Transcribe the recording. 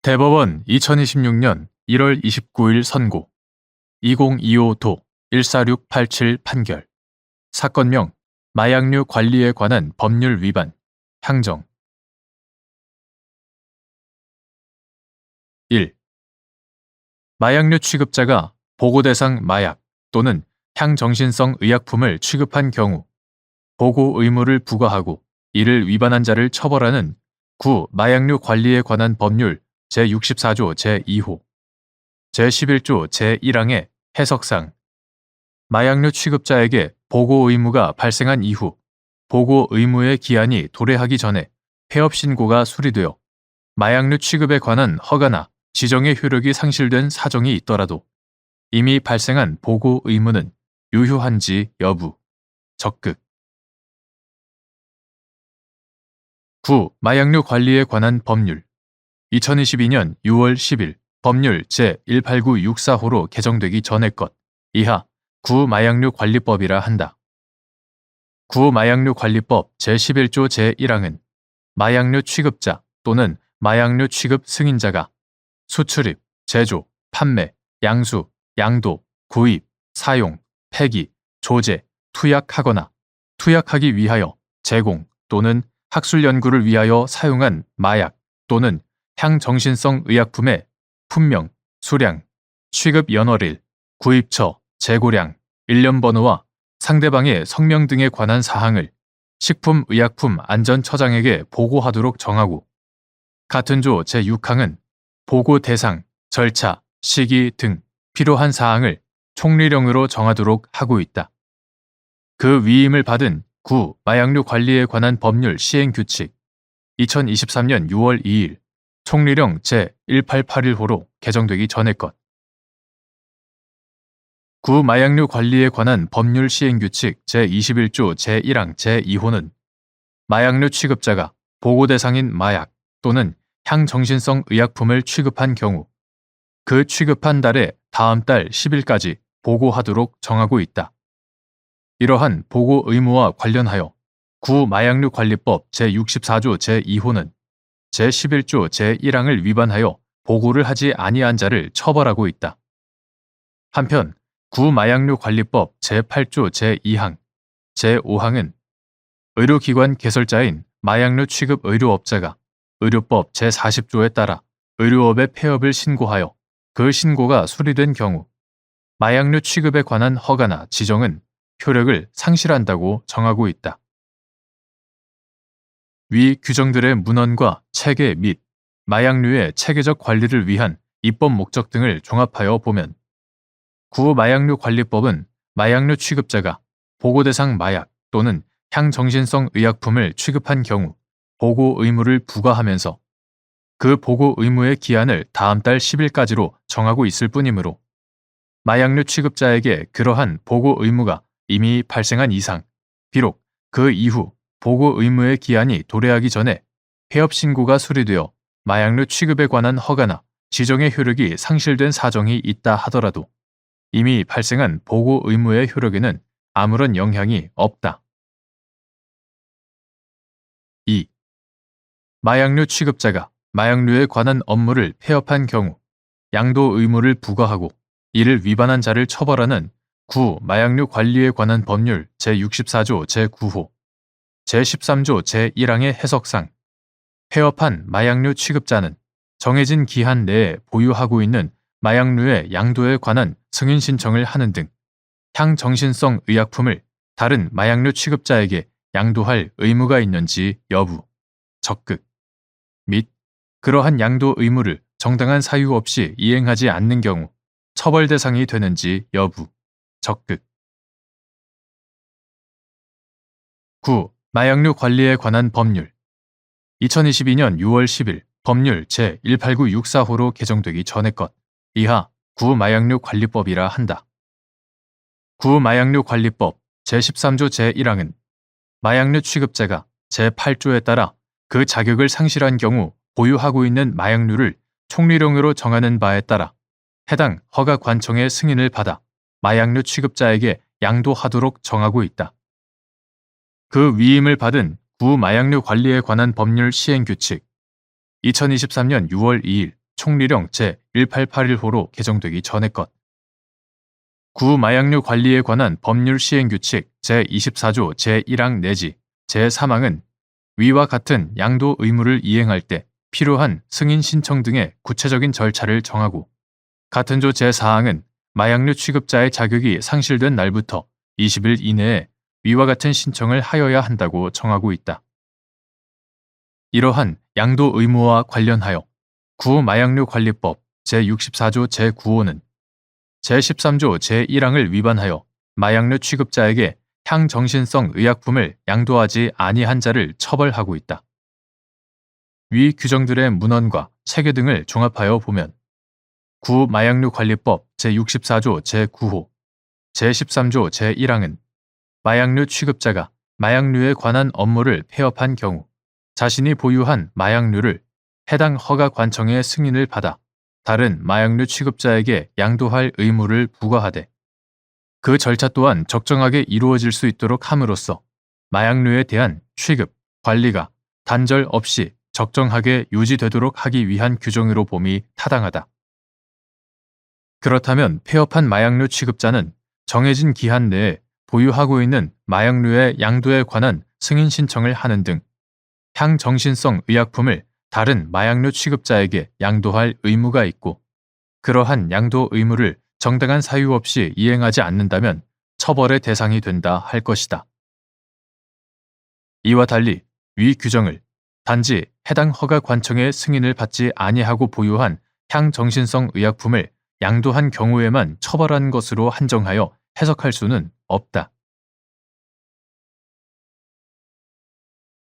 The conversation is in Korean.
대법원 2026년 1월 29일 선고 2025도 14687 판결 사건명 마약류 관리에 관한 법률 위반 향정 1. 마약류 취급자가 보고 대상 마약 또는 향정신성 의약품을 취급한 경우 보고 의무를 부과하고 이를 위반한 자를 처벌하는 구 마약류 관리에 관한 법률 제64조 제2호 제11조 제1항의 해석상 마약류 취급자에게 보고 의무가 발생한 이후 보고 의무의 기한이 도래하기 전에 폐업 신고가 수리되어 마약류 취급에 관한 허가나 지정의 효력이 상실된 사정이 있더라도 이미 발생한 보고 의무는 유효한지 여부 적극 9. 마약류 관리에 관한 법률 2022년 6월 10일 법률 제18964호로 개정되기 전의 것 이하 구마약류 관리법이라 한다. 구마약류 관리법 제11조 제1항은 마약류 취급자 또는 마약류 취급 승인자가 수출입, 제조, 판매, 양수, 양도, 구입, 사용, 폐기, 조제, 투약하거나 투약하기 위하여 제공 또는 학술 연구를 위하여 사용한 마약 또는 향정신성 의약품의 품명, 수량, 취급 연월일, 구입처, 재고량, 일련번호와 상대방의 성명 등에 관한 사항을 식품의약품안전처장에게 보고하도록 정하고 같은 조 제6항은 보고 대상, 절차, 시기 등 필요한 사항을 총리령으로 정하도록 하고 있다. 그 위임을 받은 구 마약류 관리에 관한 법률 시행규칙 2023년 6월 2일 총리령 제1881호로 개정되기 전의 것. 구 마약류 관리에 관한 법률 시행규칙 제21조 제1항 제2호는 마약류 취급자가 보고 대상인 마약 또는 향정신성 의약품을 취급한 경우 그 취급한 달의 다음 달 10일까지 보고하도록 정하고 있다. 이러한 보고 의무와 관련하여 구 마약류 관리법 제64조 제2호는 제11조 제1항을 위반하여 보고를 하지 아니한 자를 처벌하고 있다. 한편 구 마약류 관리법 제8조 제2항, 제5항은 의료기관 개설자인 마약류 취급 의료업자가 의료법 제40조에 따라 의료업의 폐업을 신고하여 그 신고가 수리된 경우 마약류 취급에 관한 허가나 지정은 효력을 상실한다고 정하고 있다. 위 규정들의 문헌과 체계 및 마약류의 체계적 관리를 위한 입법 목적 등을 종합하여 보면 구 마약류 관리법은 마약류 취급자가 보고 대상 마약 또는 향정신성 의약품을 취급한 경우 보고 의무를 부과하면서 그 보고 의무의 기한을 다음 달 10일까지로 정하고 있을 뿐이므로 마약류 취급자에게 그러한 보고 의무가 이미 발생한 이상 비록 그 이후 보고 의무의 기한이 도래하기 전에 폐업 신고가 수리되어 마약류 취급에 관한 허가나 지정의 효력이 상실된 사정이 있다 하더라도 이미 발생한 보고 의무의 효력에는 아무런 영향이 없다. 2. 마약류 취급자가 마약류에 관한 업무를 폐업한 경우 양도 의무를 부과하고 이를 위반한 자를 처벌하는 구 마약류 관리에 관한 법률 제64조 제9호, 제13조 제1항의 해석상 폐업한 마약류 취급자는 정해진 기한 내에 보유하고 있는 마약류의 양도에 관한 승인 신청을 하는 등 향정신성 의약품을 다른 마약류 취급자에게 양도할 의무가 있는지 여부, 적극 및 그러한 양도 의무를 정당한 사유 없이 이행하지 않는 경우 처벌 대상이 되는지 여부, 적극 9. 마약류 관리에 관한 법률 2022년 6월 10일 법률 제18964호로 개정되기 전의 것 이하 구 마약류 관리법이라 한다. 구 마약류 관리법 제13조 제1항은 마약류 취급자가 제8조에 따라 그 자격을 상실한 경우 보유하고 있는 마약류를 총리령으로 정하는 바에 따라 해당 허가관청의 승인을 받아 마약류 취급자에게 양도하도록 정하고 있다. 그 위임을 받은 구 마약류 관리에 관한 법률 시행규칙 2023년 6월 2일 총리령 제1881호로 개정되기 전의 것. 구마약류 관리에 관한 법률 시행규칙 제24조 제1항 내지 제3항은 위와 같은 양도 의무를 이행할 때 필요한 승인 신청 등의 구체적인 절차를 정하고, 같은 조 제4항은 마약류 취급자의 자격이 상실된 날부터 20일 이내에 위와 같은 신청을 하여야 한다고 정하고 있다. 이러한 양도 의무와 관련하여 구마약류 관리법 제64조 제9호는 제13조 제1항을 위반하여 마약류 취급자에게 향정신성 의약품을 양도하지 아니한 자를 처벌하고 있다. 위 규정들의 문헌과 체계 등을 종합하여 보면 구마약류 관리법 제64조 제9호, 제13조 제1항은 마약류 취급자가 마약류에 관한 업무를 폐업한 경우 자신이 보유한 마약류를 해당 허가 관청의 승인을 받아 다른 마약류 취급자에게 양도할 의무를 부과하되, 그 절차 또한 적정하게 이루어질 수 있도록 함으로써 마약류에 대한 취급, 관리가 단절 없이 적정하게 유지되도록 하기 위한 규정으로 봄이 타당하다. 그렇다면 폐업한 마약류 취급자는 정해진 기한 내에 보유하고 있는 마약류의 양도에 관한 승인 신청을 하는 등 향정신성 의약품을 다른 마약류 취급자에게 양도할 의무가 있고, 그러한 양도 의무를 정당한 사유 없이 이행하지 않는다면 처벌의 대상이 된다 할 것이다. 이와 달리 위 규정을 단지 해당 허가 관청의 승인을 받지 아니하고 보유한 향정신성 의약품을 양도한 경우에만 처벌한 것으로 한정하여 해석할 수는 없다.